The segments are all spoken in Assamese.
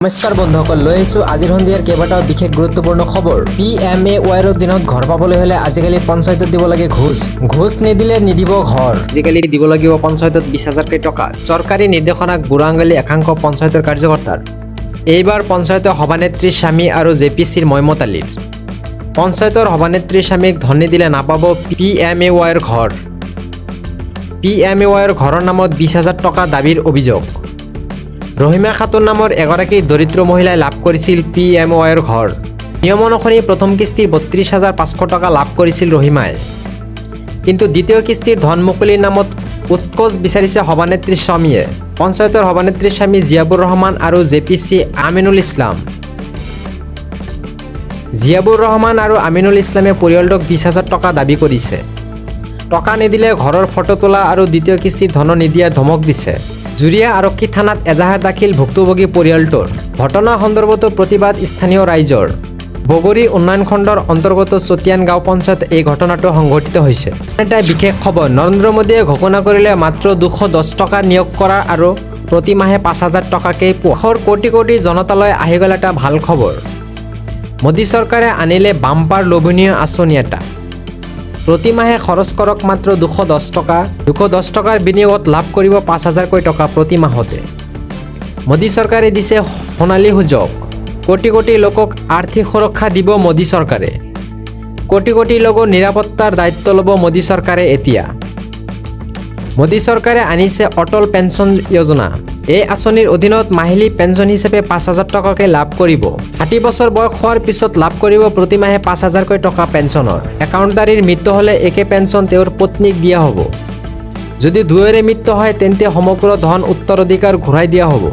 নমস্কাৰ বন্ধুসকল, লৈ আহিছোঁ আজিৰ সন্ধিয়াৰ কেইবাটাও বিশেষ গুৰুত্বপূৰ্ণ খবৰ। PMAYৰ দিনত ঘৰ পাবলৈ হ'লে আজিকালি পঞ্চায়তত দিব লাগে ঘোষ। ঘোষ নিদিলে নিদিব ঘৰ। আজিকালি দিব লাগিব পঞ্চায়তত 20,000কৈ টকা। চৰকাৰী নিৰ্দেশনাক বুঢ়া আঙুলি একাংশ পঞ্চায়তৰ কাৰ্যকৰ্তাৰ। এইবাৰ পঞ্চায়তৰ সভানেত্ৰীৰ স্বামী আৰু JPCৰ মইমতালিৰ। পঞ্চায়তৰ সভানেত্ৰীৰ স্বামীক ধন নিদিলে নাপাব PMAYৰ ঘৰ। PMAYৰ ঘৰৰ নামত 20,000 টকা দাবীৰ অভিযোগ। ৰহিমা খাতুন নামৰ এগৰাকী দৰিদ্ৰ মহিলাই লাভ কৰিছিল PMAYৰ ঘৰ। নিয়ম অনুসৰি প্ৰথম কিস্তিৰ 32,500 টকা লাভ কৰিছিল ৰহিমাই। কিন্তু দ্বিতীয় কিস্তিৰ ধন মুকলিৰ নামত উৎকোচ বিচাৰিছে সভানেত্ৰীৰ স্বামীয়ে। পঞ্চায়তৰ সভানেত্ৰীৰ স্বামী জিয়াবুৰ ৰহমান আৰু JPC আমিনুল ইছলাম। জিয়াবুৰ ৰহমান আৰু আমিনুল ইছলামে পৰিয়ালটোক 20,000 টকা দাবী কৰিছে। টকা নিদিলে ঘৰৰ ফটো তোলা আৰু দ্বিতীয় কিস্তিৰ ধন নিদিয়াৰ ধমক দিছে। জুৰিয়া আৰক্ষী থানাত এজাহাৰ দাখিল ভুক্তভোগী পৰিয়ালটোৰ। ঘটনা সন্দৰ্ভতো প্ৰতিবাদ স্থানীয় ৰাইজৰ। বগৰী উন্নয়ন খণ্ডৰ অন্তৰ্গত চতিয়ান গাঁও পঞ্চায়ত এই ঘটনাটো সংঘটিত হৈছে। এটা বিশেষ খবৰ, নৰেন্দ্ৰ মোদীয়ে ঘোষণা কৰিলে মাত্ৰ 210 টকা নিয়োগ কৰা আৰু প্ৰতি মাহে 5,000 টকাকৈ পোৱা। কোটি কোটি জনতালৈ আহি গ'ল এটা ভাল খবৰ। মোদী চৰকাৰে আনিলে বাম্পাৰ লোভনীয় আঁচনি এটা। প্ৰতি মাহে খৰচ কৰক মাত্ৰ 210 টকা। 210 টকাৰ বিনিয়োগত লাভ কৰিব 5,000কৈ টকা প্ৰতি মাহতে। মোদী চৰকাৰে দিছে সোণালী সুযোগ। কোটি কোটি লোকক আৰ্থিক সুৰক্ষা দিব মোদী চৰকাৰে। কোটি কোটি লোকৰ নিৰাপত্তাৰ দায়িত্ব ল'ব মোদী চৰকাৰে এতিয়া। মোদী চৰকাৰে আনিছে অটল পেঞ্চন যোজনা। এই আঁচনিৰ অধীনত মাহিলী পেঞ্চন হিচাপে 5,000 টকাকৈ লাভ কৰিব। 60 বছৰ বয়স হোৱাৰ পিছত লাভ কৰিব প্ৰতি মাহে 5,000কৈ টকা পেঞ্চনৰ। একাউণ্টদাৰীৰ মৃত্যু হ'লে একে পেঞ্চন তেওঁৰ পত্নীক দিয়া হ'ব। যদি দুয়োৰে মৃত্যু হয় তেন্তে সমগ্ৰ ধন উত্তৰাধিকাৰ ঘূৰাই দিয়া হ'ব।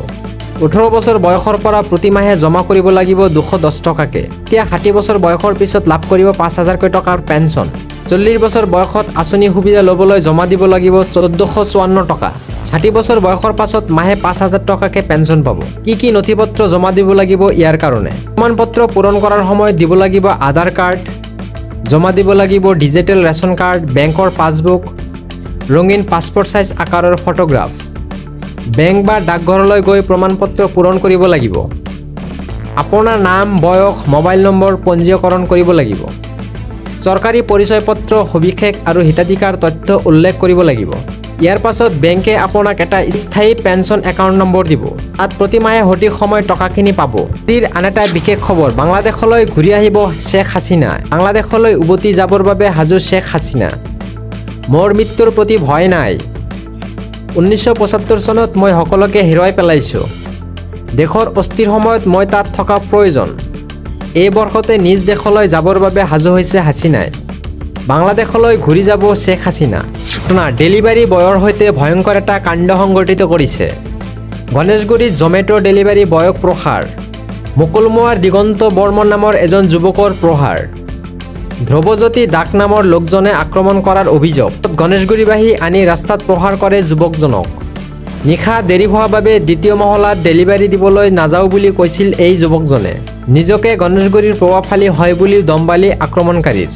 18 বছৰ বয়সৰ পৰা প্ৰতি মাহে জমা কৰিব লাগিব 210 টকাকৈ। এতিয়া 60 বছৰ বয়সৰ পিছত লাভ কৰিব 5,000কৈ টকাৰ পেঞ্চন। 40 বছৰ বয়সত আঁচনি সুবিধা ল'বলৈ জমা দিব লাগিব 1,454 টকা। 60 বছৰ বয়সৰ পাছত মাহে 5,000 টকাকৈ পেঞ্চন পাব। কি নথি পত্ৰ জমা দিব লাগিব ইয়াৰ কাৰণে? প্ৰমাণপত্ৰ পূৰণ কৰাৰ সময়ত দিব লাগিব আধাৰ কাৰ্ড, জমা দিব লাগিব ডিজিটেল ৰেচন কাৰ্ড, বেংকৰ পাছবুক, ৰঙীন পাছপোৰ্ট সাইজ আকাৰৰ ফটোগ্ৰাফ। বেংক বা ডাকঘৰলৈ গৈ প্ৰমাণপত্ৰ পূৰণ কৰিব লাগিব। আপোনাৰ নাম, বয়স, মোবাইল নম্বৰ পঞ্জীকৰণ কৰিব লাগিব। চৰকাৰী পৰিচয় পত্ৰ, সবিশেষ আৰু হিতাধিকাৰ তথ্য উল্লেখ কৰিব লাগিব। ইয়াৰ পাছত বেংকে আপোনাক এটা স্থায়ী পেঞ্চন একাউণ্ট নম্বৰ দিব। তাত প্ৰতি মাহে সঠিক সময় টকাখিনি পাব। আন এটা বিশেষ খবৰ, বাংলাদেশলৈ ঘূৰি আহিব শ্বেখ হাছিনা। বাংলাদেশলৈ উভতি যাবৰ বাবে সাজু শ্বেখ হাছিনা। মোৰ মৃত্যুৰ প্ৰতি ভয় নাই। 1975 চনত মই সকলোকে হেৰুৱাই পেলাইছোঁ। দেশৰ অস্থিৰ সময়ত মই তাত থকা প্ৰয়োজন। এই বৰ্ষতে নিজ দেশলৈ যাবৰ বাবে সাজু হৈছে হাছিনাই। বাংলাদেশলৈ ঘূৰি যাব শ্বেখ হাছিনা। ডেলিভাৰী বয়ৰ সৈতে ভয়ংকৰ এটা কাণ্ড সংঘটিত কৰিছে। গণেশগুৰিত জমেট'ৰ ডেলিভাৰী বয়ক প্ৰহাৰ। মুকুলমুৱাৰ দিগন্ত বৰ্মন নামৰ এজন যুৱকৰ প্ৰহাৰ। ধ্ৰুৱজ্যোতি দাস নামৰ লোকজনে আক্ৰমণ কৰাৰ অভিযোগ। গণেশগুৰিবাসী আনি ৰাস্তাত প্ৰহাৰ কৰে যুৱকজনক। নিশা দেৰি হোৱাৰ বাবে দ্বিতীয় মহলাত ডেলিভাৰী দিবলৈ নাযাওঁ বুলি কৈছিল এই যুৱকজনে। নিজকে গণেশগুৰিৰ প্ৰভাৱশালী হয় বুলি দম্বালি আক্ৰমণকাৰীৰ।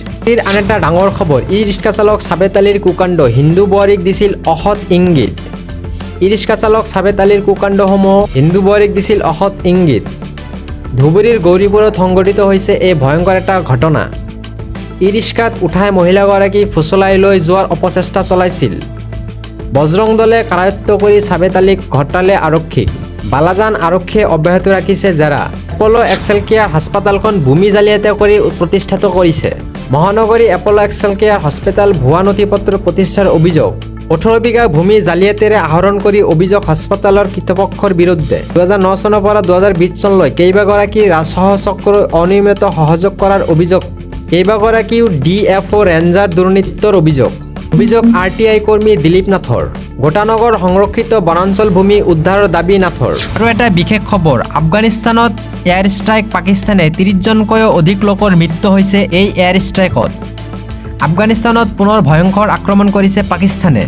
আন এটা ডাঙৰ খবৰ, ই ৰিক্সা চালক চাবেত আলীৰ কুকাণ্ড। হিন্দু বোৱাৰীক দিছিল অসৎ ইংগিত। ই ৰিক্সা চালক চাবেত আলীৰ কুকাণ্ডসমূহ হিন্দু বোৱাৰীক দিছিল অসৎ ইংগিত। ধুবুৰীৰ গৌৰীপুৰত সংঘটিত হৈছে এই ভয়ংকৰ এটা ঘটনা। ই ৰিক্সাত উঠাই মহিলাগৰাকীক ফুচলাই লৈ যোৱাৰ অপচেষ্টা চলাইছিল। বজৰং দলে কাৰায়ত্ব কৰি চাবেত আলীক ঘটালে আৰক্ষীক। বালাজান আৰক্ষীয়ে অব্যাহত ৰাখিছে জেৰা। এপ'ল' এক্সেল কেয়াৰ হাস্পতালখন ভূমি জালিয়াতি কৰি প্ৰতিষ্ঠাত কৰিছে। মহানগৰী এপ'ল' এক্সেল কেয়াৰ হাস্পতাল ভুৱা নথি পত্ৰ প্ৰতিষ্ঠাৰ অভিযোগ। 18 বিঘা ভূমি জালিয়াতিৰে আহৰণ কৰি অভিযোগ হাস্পতালৰ কৰ্তৃপক্ষৰ বিৰুদ্ধে। 2009 চনৰ পৰা 2020 চনলৈ কেইবাগৰাকী ৰাজসহ চক্ৰই অনিয়মিত সহযোগ কৰাৰ অভিযোগ। কেইবাগৰাকীও DFO ৰেঞ্জাৰ দুৰ্নীতিৰ অভিযোগ। RTI কৰ্মী দিলীপ নাথৰ। গোটানগৰ সংৰক্ষিত বনাঞ্চল ভূমি উদ্ধাৰৰ দাবী নাথৰ। আৰু এটা বিশেষ খবৰ, আফগানিস্তানত এয়াৰ ষ্ট্ৰাইক। পাকিস্তানে 30জনকৈও অধিক লোকৰ মৃত্যু হৈছে এই এয়াৰ ষ্ট্ৰাইকত। আফগানিস্তানত পুনৰ ভয়ংকৰ আক্ৰমণ কৰিছে পাকিস্তানে।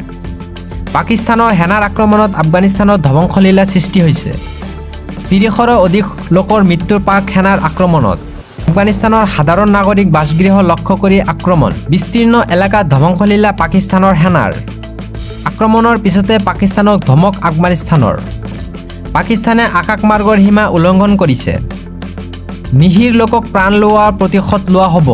পাকিস্তানৰ সেনাৰ আক্ৰমণত আফগানিস্তানত ধ্বংসলীলা সৃষ্টি হৈছে। 30ৰো অধিক লোকৰ মৃত্যুৰ পাক সেনাৰ আক্ৰমণত। আফগানিস্তানৰ সাধাৰণ নাগৰিক বাসগৃহ লক্ষ্য কৰি আক্ৰমণ। বিস্তীৰ্ণ এলেকাত ধ্বংসলীলা পাকিস্তানৰ সেনাৰ। আক্ৰমণৰ পিছতে পাকিস্তানক ধমক আফগানিস্তানৰ। পাকিস্তানে আকাশমাৰ্গৰ সীমা উলংঘন কৰিছে। নিৰীহ লোকক প্ৰাণ লোৱাৰ প্ৰতিশোধ লোৱা হ'ব।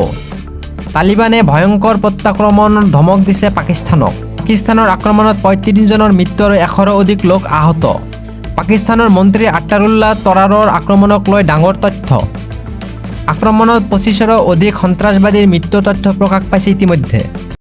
তালিবানে ভয়ংকৰ প্ৰত্যাক্ৰমণৰ ধমক দিছে পাকিস্তানক। পাকিস্তানৰ আক্ৰমণত ৩৫ জনৰ মৃত্যু আৰু ১০০ৰো অধিক লোক আহত। পাকিস্তানৰ মন্ত্ৰী আখতাৰুল্লাহ তৰাৰৰ আক্ৰমণক লৈ ডাঙৰ তথ্য। আক্ৰমণত ২৫ৰো অধিক সন্ত্ৰাসবাদীৰ মৃত্যুৰ তথ্য প্ৰকাশ পাইছে ইতিমধ্যে।